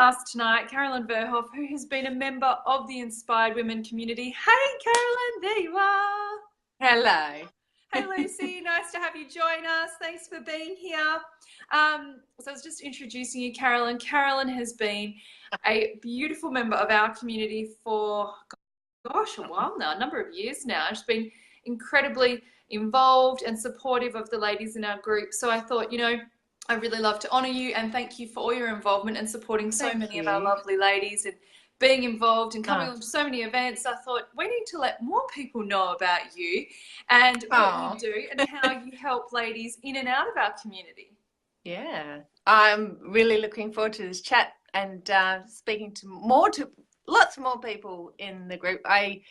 us tonight Carolyn Verhoef, who has been a member of the Inspired Women community. Hey, Carolyn, there you are. Hello. Hey, Lucy, nice to have you join us. Thanks for being here. So I was just introducing you, Carolyn. Carolyn has been a beautiful member of our community for, gosh, a while now, a number of years now. She's been incredibly involved and supportive of the ladies in our group. So I thought, I really love to honour you and thank you for all your involvement and supporting so many of our lovely ladies and being involved and coming to so many events. I thought we need to let more people know about you and what you do and how you help ladies in and out of our community. Yeah, I'm really looking forward to this chat and speaking to lots more people in the group. I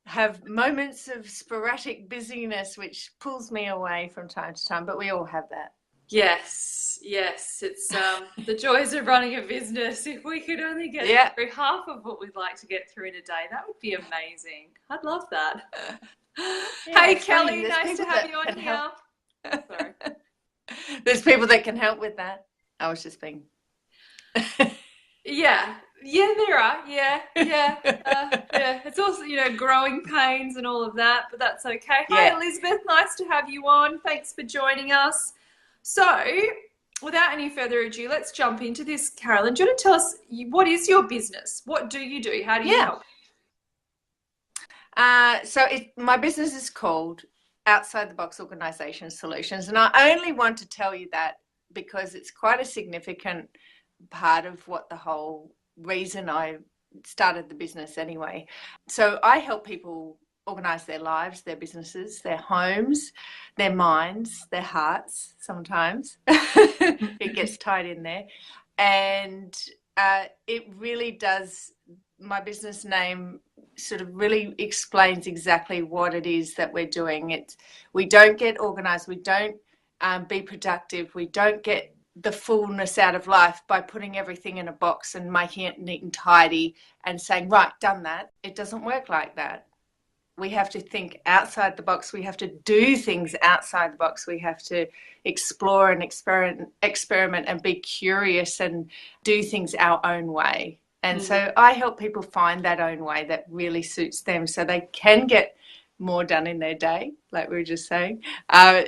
have moments of sporadic busyness which pulls me away from time to time, but we all have that. Yes, it's the joys of running a business. If we could only get through half of what we'd like to get through in a day, that would be amazing. I'd love that. Hey, Kelly, nice to have you on here. Sorry. There's people that can help with that. I was just being... Yeah, there are. Yeah. It's also, growing pains and all of that, but that's okay. Hi, Elizabeth. Nice to have you on. Thanks for joining us. So, without any further ado, let's jump into this. Carolyn, do you want to tell us what is your business? What do you do? How do you help? My business is called Outside the Box Organisation Solutions, and I only want to tell you that because it's quite a significant part of what the whole reason I started the business anyway. So I help people organise their lives, their businesses, their homes, their minds, their hearts sometimes. It gets tied in there. And it really does, my business name sort of really explains exactly what it is that we're doing. We don't get organised, we don't be productive, we don't get the fullness out of life by putting everything in a box and making it neat and tidy and saying, right, done that. It doesn't work like that. We have to think outside the box. We have to do things outside the box. We have to explore and experiment and be curious and do things our own way. And so I help people find that own way that really suits them so they can get more done in their day, like we were just saying,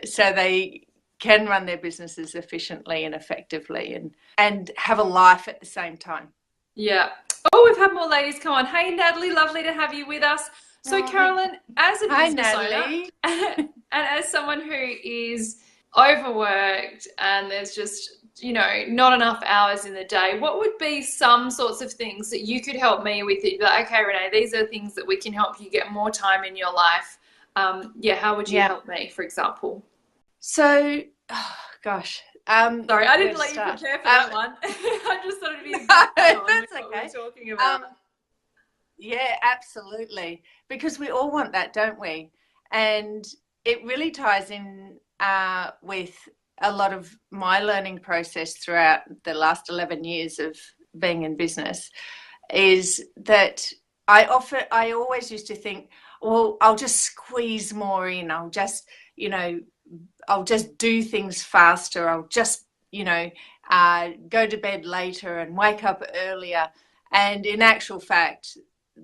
so they can run their businesses efficiently and effectively and have a life at the same time. Yeah. Oh, we've had more ladies come on. Hey, Natalie, lovely to have you with us. So, Carolyn, as a business owner and as someone who is overworked and there's just, not enough hours in the day, what would be some sorts of things that you could help me with? Like, okay, Renee, these are things that we can help you get more time in your life. How would you help me, for example? So, sorry, I didn't let you prepare for that one. I just thought it'd be that's okay. What we're talking about. Yeah, absolutely. Because we all want that, don't we? And it really ties in with a lot of my learning process throughout the last 11 years of being in business is that I always used to think, well, I'll just squeeze more in. I'll just do things faster. I'll just, go to bed later and wake up earlier. And in actual fact,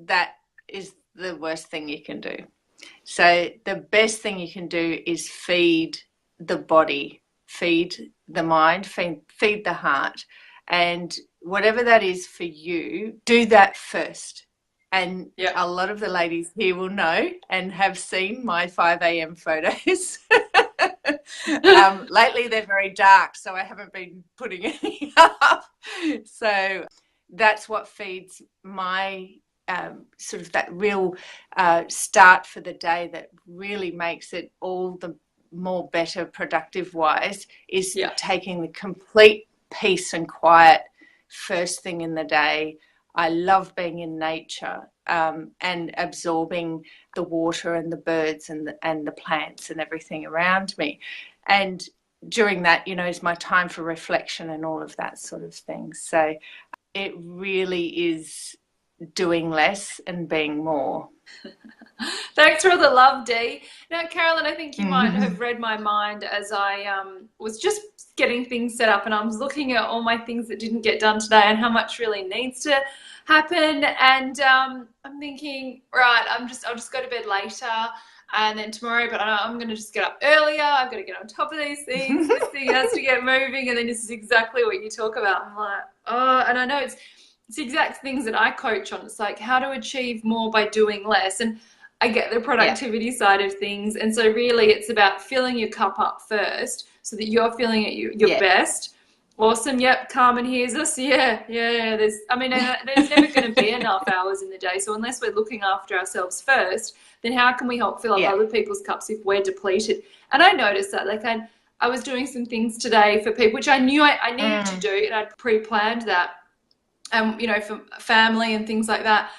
that is the worst thing you can do. So the best thing you can do is feed the body, feed the mind, feed the heart. And whatever that is for you, do that first. And a lot of the ladies here will know and have seen my 5 a.m. photos. Lately, they're very dark, so I haven't been putting any up. So that's what feeds my sort of that real start for the day that really makes it all the more better productive wise is taking the complete peace and quiet first thing in the day. I love being in nature and absorbing the water and the birds and the plants and everything around me. And during that, is my time for reflection and all of that sort of thing. So it really is doing less and being more. Thanks for all the love, Dee. Now, Carolyn, I think you might have read my mind as I was just getting things set up, and I was looking at all my things that didn't get done today and how much really needs to happen. And I'm thinking, right, I'll just go to bed later and then tomorrow, but I'm going to just get up earlier. I've got to get on top of these things. This thing has to get moving. And then this is exactly what you talk about. I'm like, oh, and I know it's the exact things that I coach on. It's like how to achieve more by doing less. And I get the productivity side of things. And so really it's about filling your cup up first so that you're feeling at your best. Awesome. Yep. Carmen hears us. Yeah. There's never going to be enough hours in the day. So unless we're looking after ourselves first, then how can we help fill up other people's cups if we're depleted? And I noticed that, like I was doing some things today for people, which I knew I needed to do, and I'd pre-planned that, for family and things like that.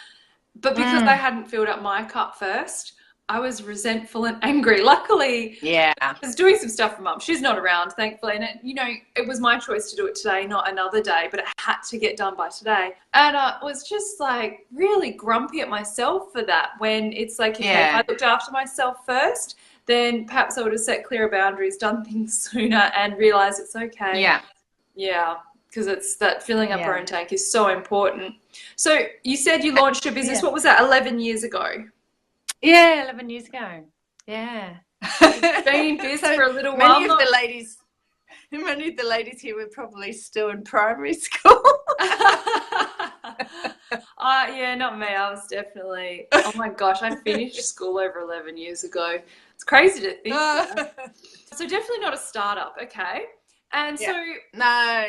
But because I hadn't filled up my cup first, I was resentful and angry. Luckily, I was doing some stuff for Mum. She's not around, thankfully. And, it was my choice to do it today, not another day, but it had to get done by today. And I was just like really grumpy at myself for that, when it's like, if I looked after myself first, then perhaps I would have set clearer boundaries, done things sooner, and realized it's okay. Yeah. Because it's that filling up our own tank is so important. So you said you launched your business, what was that, 11 years ago? Yeah, 11 years ago. Yeah. Been in biz for a little while. Many of the ladies here were probably still in primary school. Not me. I was definitely, oh my gosh, I finished school over 11 years ago. It's crazy to think that. So definitely not a startup, okay? And so... No,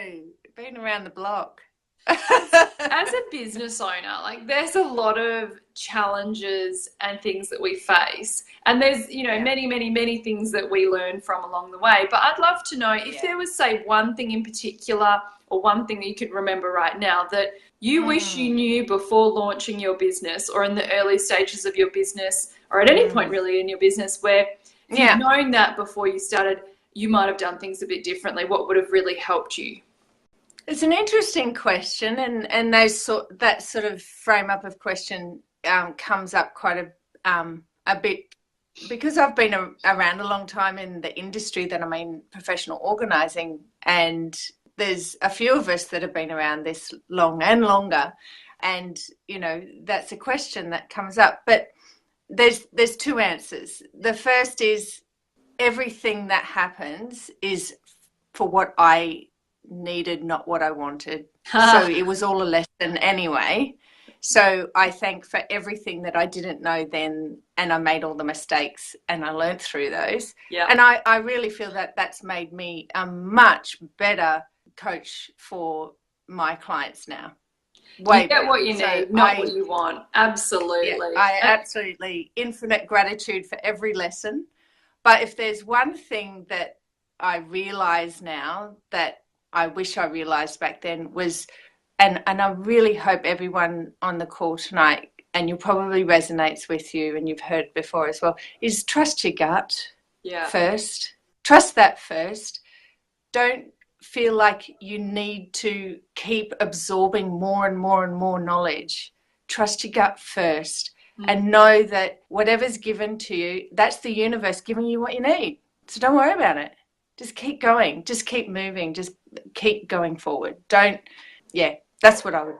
been around the block. As a business owner, like there's a lot of challenges and things that we face, and there's many things that we learn from along the way. But I'd love to know if there was, say, one thing in particular or one thing that you could remember right now that you wish you knew before launching your business, or in the early stages of your business, or at any point really in your business, where if you'd known that before you started, you might have done things a bit differently. What would have really helped you? It's an interesting question, and that sort of frame up of question comes up quite a bit, because I've been around a long time in the industry that I'm in, professional organising, and there's a few of us that have been around this long and longer, and that's a question that comes up. But there's two answers. The first is everything that happens is for what I needed, not what I wanted. So it was all a lesson anyway. So I thank for everything that I didn't know then, and I made all the mistakes and I learned through those. And I really feel that that's made me a much better coach for my clients now. You get what you need, not what you want. Absolutely. I absolutely infinite gratitude for every lesson. But if there's one thing that I realize now that I wish I realized back then was, and I really hope everyone on the call tonight, and you probably resonates with you and you've heard before as well, is trust your gut first. Trust that first. Don't feel like you need to keep absorbing more and more and more knowledge. Trust your gut first, and know that whatever's given to you, that's the universe giving you what you need. So don't worry about it. Just keep going. Just keep moving. Just keep going forward. That's what I would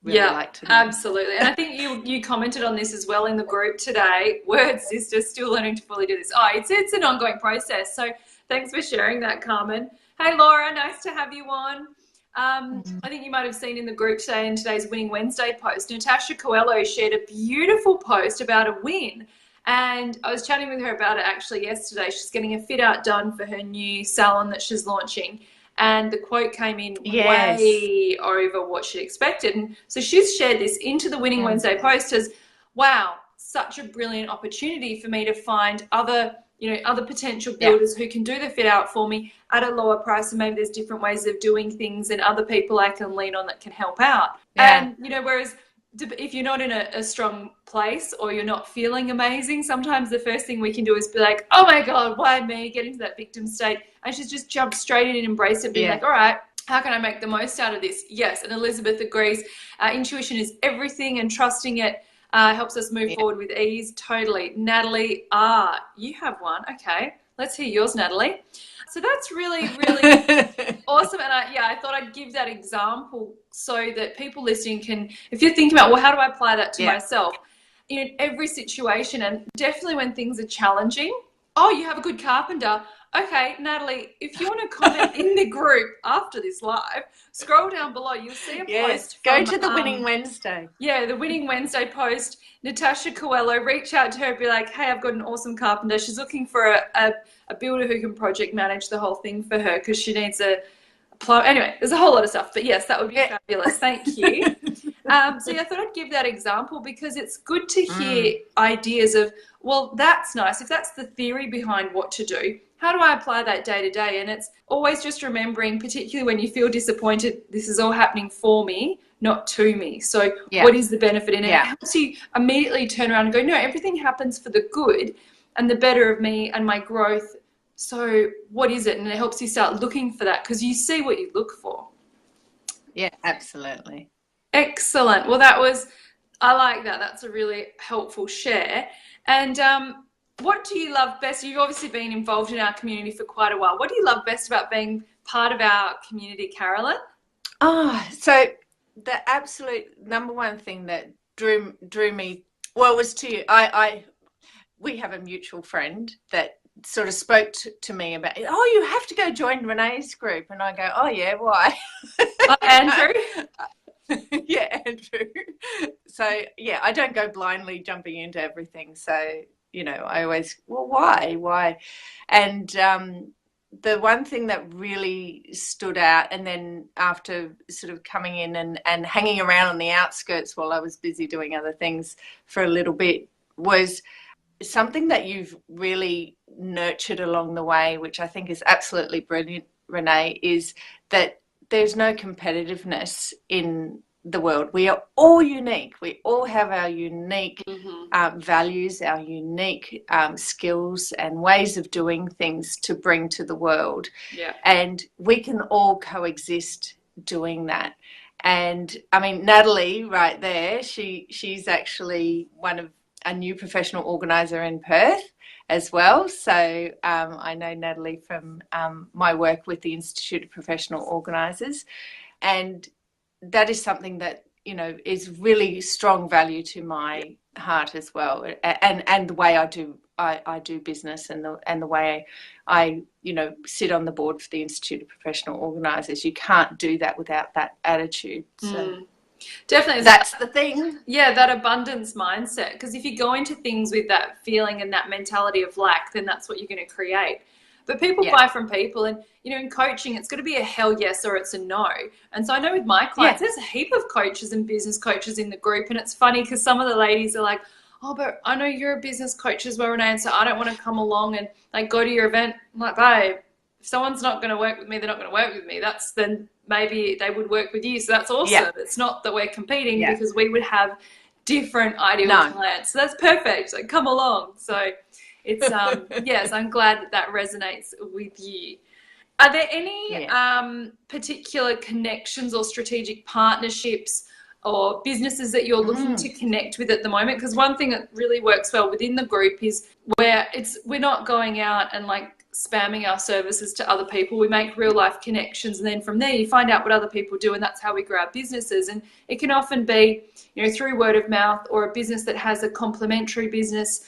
really like to know. Absolutely. And I think you commented on this as well in the group today. Word sister, still learning to fully do this. It's an ongoing process. So thanks for sharing that, Carmen. Hey, Laura, nice to have you on. I think you might have seen in the group today, in today's Winning Wednesday post, Natasha Coelho shared a beautiful post about a win. And I was chatting with her about it actually yesterday. She's getting a fit out done for her new salon that she's launching. And the quote came in way over what she expected. And so she's shared this into the Winning Wednesday post as, wow, such a brilliant opportunity for me to find other potential builders who can do the fit out for me at a lower price. And maybe there's different ways of doing things and other people I can lean on that can help out. And, whereas if you're not in a strong place or you're not feeling amazing, sometimes the first thing we can do is be like, oh my God, why me? Get into that victim state. And she's just jumped straight in and embraced it, being like, all right, How can I make the most out of this? Yes, and Elizabeth agrees. Intuition is everything, and trusting it helps us move forward with ease. Totally. Natalie, you have one. Okay, let's hear yours, Natalie. So that's really, really awesome. And I thought I'd give that example so that people listening can, if you're thinking about, well, how do I apply that to myself? In every situation, and definitely when things are challenging. Oh, you have a good carpenter. Okay, Natalie, if you want to comment in the group after this live, scroll down below. You'll see a post. Go to the Winning Wednesday. Yeah, the Winning Wednesday post. Natasha Coelho, reach out to her, be like, hey, I've got an awesome carpenter. She's looking for a builder who can project manage the whole thing for her because she needs a plumber. Anyway, there's a whole lot of stuff. But yes, that would be fabulous. Thank you. So I thought I'd give that example because it's good to hear ideas of, well, that's nice. If that's the theory behind what to do, how do I apply that day to day? And it's always just remembering, particularly when you feel disappointed, this is all happening for me, not to me. So what is the benefit in it? It helps you immediately turn around and go, no, everything happens for the good and the better of me and my growth. So what is it? And it helps you start looking for that because you see what you look for. Yeah, absolutely. Excellent. Well, I like that. That's a really helpful share. And what do you love best? You've obviously been involved in our community for quite a while. What do you love best about being part of our community, Carolyn? So the absolute number one thing that drew me, well, was to you. We have a mutual friend that sort of spoke to me about, oh, you have to go join Renee's group. And I go, oh, yeah, why? Andrew? Yeah, Andrew. So, I don't go blindly jumping into everything. So, I always, well, why? And the one thing that really stood out, and then after sort of coming in and hanging around on the outskirts while I was busy doing other things for a little bit, was something that you've really nurtured along the way, which I think is absolutely brilliant, Renee, is that there's no competitiveness in the world. We are all unique. We all have our unique values, our unique skills and ways of doing things to bring to the world. Yeah. And we can all coexist doing that. And I mean, Natalie right there, she's actually a new professional organizer in Perth as well. So I know Natalie from my work with the Institute of Professional Organisers. And that is something that, is really strong value to my heart as well. And the way I do business and the way I sit on the board for the Institute of Professional Organisers. You can't do that without that attitude. So. Definitely. That's the thing. Yeah, that abundance mindset. Because if you go into things with that feeling and that mentality of lack, then that's what you're going to create. But people buy from people, and in coaching, it's got to be a hell yes or it's a no. And so I know with my clients, there's a heap of coaches and business coaches in the group, and it's funny because some of the ladies are like, oh, but I know you're a business coach as well, Renee, and so I don't want to come along and go to your event. I'm like, babe, if someone's not going to work with me, they're not going to work with me. Then maybe they would work with you. So that's awesome. Yeah. It's not that we're competing because we would have different ideal clients. So that's perfect. So come along. So it's, yes, I'm glad that resonates with you. Are there any particular connections or strategic partnerships or businesses that you're looking to connect with at the moment? Because one thing that really works well within the group is where we're not going out and spamming our services to other people. We make real life connections, and then from there you find out what other people do, and that's how we grow our businesses. And it can often be through word of mouth, or a business that has a complementary business,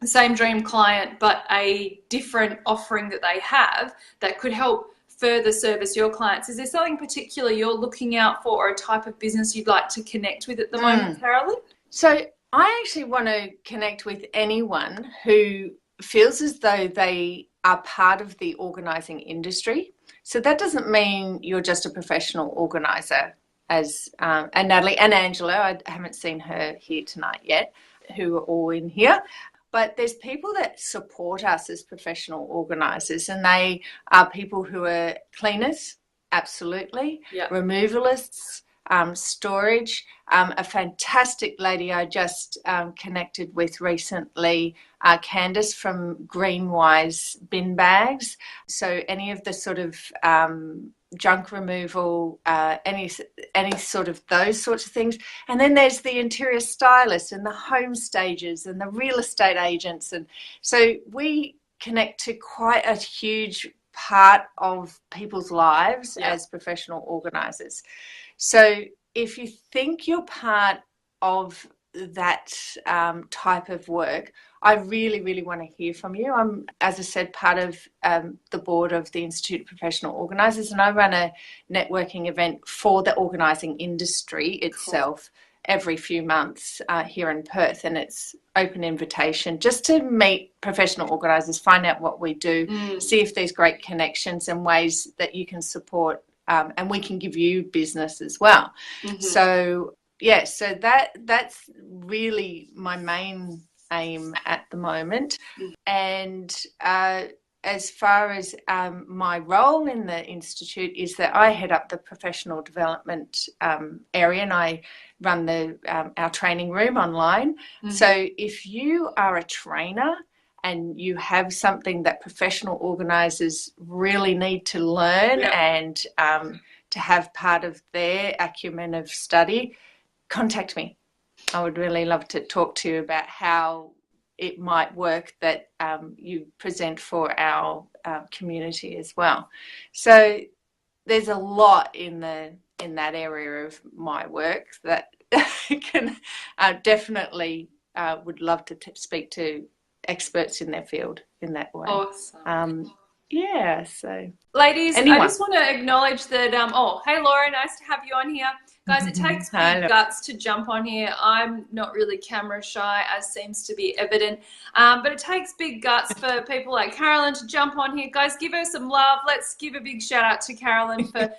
the same dream client but a different offering that they have that could help further service your clients. Is there something particular you're looking out for, or a type of business you'd like to connect with at the moment, Carolyn? So I actually want to connect with anyone who feels as though they are part of the organising industry. So that doesn't mean you're just a professional organiser, as and Natalie and Angela, I haven't seen her here tonight yet, who are all in here. But there's people that support us as professional organisers, and they are people who are cleaners, absolutely, removalists, storage. A fantastic lady I just connected with recently, Candice from Greenwise bin bags. So any of the sort of junk removal, any sort of those sorts of things. And then there's the interior stylists and the home stagers and the real estate agents. And so we connect to quite a huge part of people's lives as professional organisers. So if you think you're part of that type of work, I really, really want to hear from you. I'm, as I said, part of the board of the Institute of Professional Organisers, and I run a networking event for the organising industry itself every few months here in Perth, and it's open invitation just to meet professional organisers, find out what we do, see if there's great connections and ways that you can support, and we can give you business as well. So yeah, so that's really my main aim at the moment. And as far as my role in the Institute is that I head up the professional development area, and I run the our training room online. So if you are a trainer and you have something that professional organisers really need to learn and to have part of their acumen of study, contact me. I would really love to talk to you about how it might work that you present for our community as well. So there's a lot in that area of my work that can definitely would love to speak to experts in their field in that way. Awesome. Yeah, so ladies, I just want to acknowledge that hey Laura, nice to have you on here. Guys, it takes big guts to jump on here. I'm not really camera shy, as seems to be evident, but it takes big guts for people like Carolyn to jump on here. Guys, give her some love. Let's give a big shout out to Carolyn for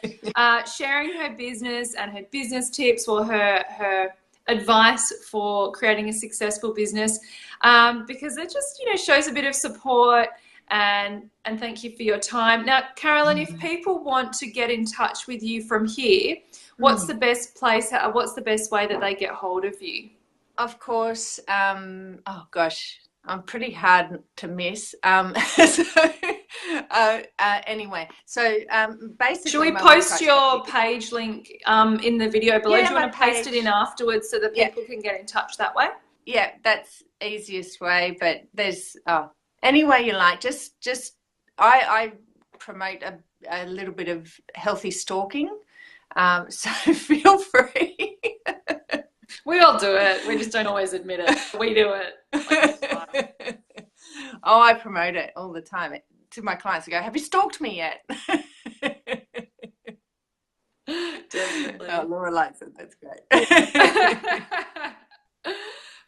sharing her business and her business tips, or her advice for creating a successful business, because it just, you know, shows a bit of support. And thank you for your time. Now, Carolyn, if people want to get in touch with you from here, what's the best place? What's the best way that they get hold of you? Of course. Oh gosh, I'm pretty hard to miss. Anyway, so basically, should we post your page link in the video below? Do you want to paste it in afterwards so that people can get in touch that way? Yeah, that's easiest way. But there's any way you like. Just I promote a little bit of healthy stalking, so feel free. We all do it. We just don't always admit it. We do it. Oh, I promote it all the time to my clients. I go, "Have you stalked me yet?" Definitely. Oh, Laura likes it. That's great.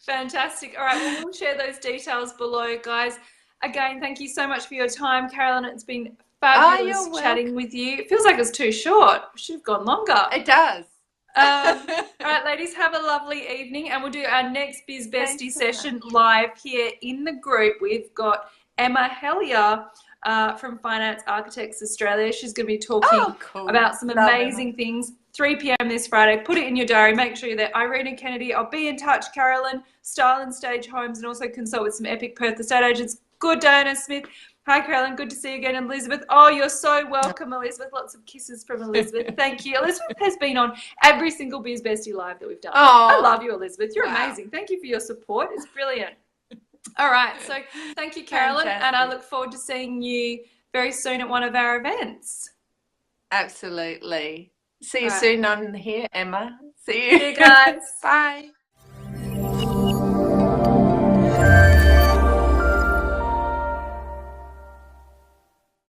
Fantastic. All right, well, we'll share those details below, guys. Again, thank you so much for your time, Carolyn. It's been fabulous chatting with you. It feels like it's too short. We should have gone longer. It does. All right, ladies, have a lovely evening, and we'll do our next Biz Bestie session live here in the group. We've got Emma Hellier from Finance Architects Australia. She's going to be talking about some amazing things. 3 p.m. this Friday. Put it in your diary. Make sure you're there. Irina Kennedy, I'll be in touch. Carolyn, Style and Stage Homes, and also consult with some epic Perth estate agents. Good, Diana Smith. Hi, Carolyn. Good to see you again. And Elizabeth. Oh, you're so welcome, Elizabeth. Lots of kisses from Elizabeth. Thank you. Elizabeth has been on every single Biz Bestie live that we've done. Oh, I love you, Elizabeth. You're amazing. Thank you for your support. It's brilliant. All right. So thank you, Carolyn. And I look forward to seeing you very soon at one of our events. Absolutely. See you soon on here, Emma. See you. See you guys. Bye.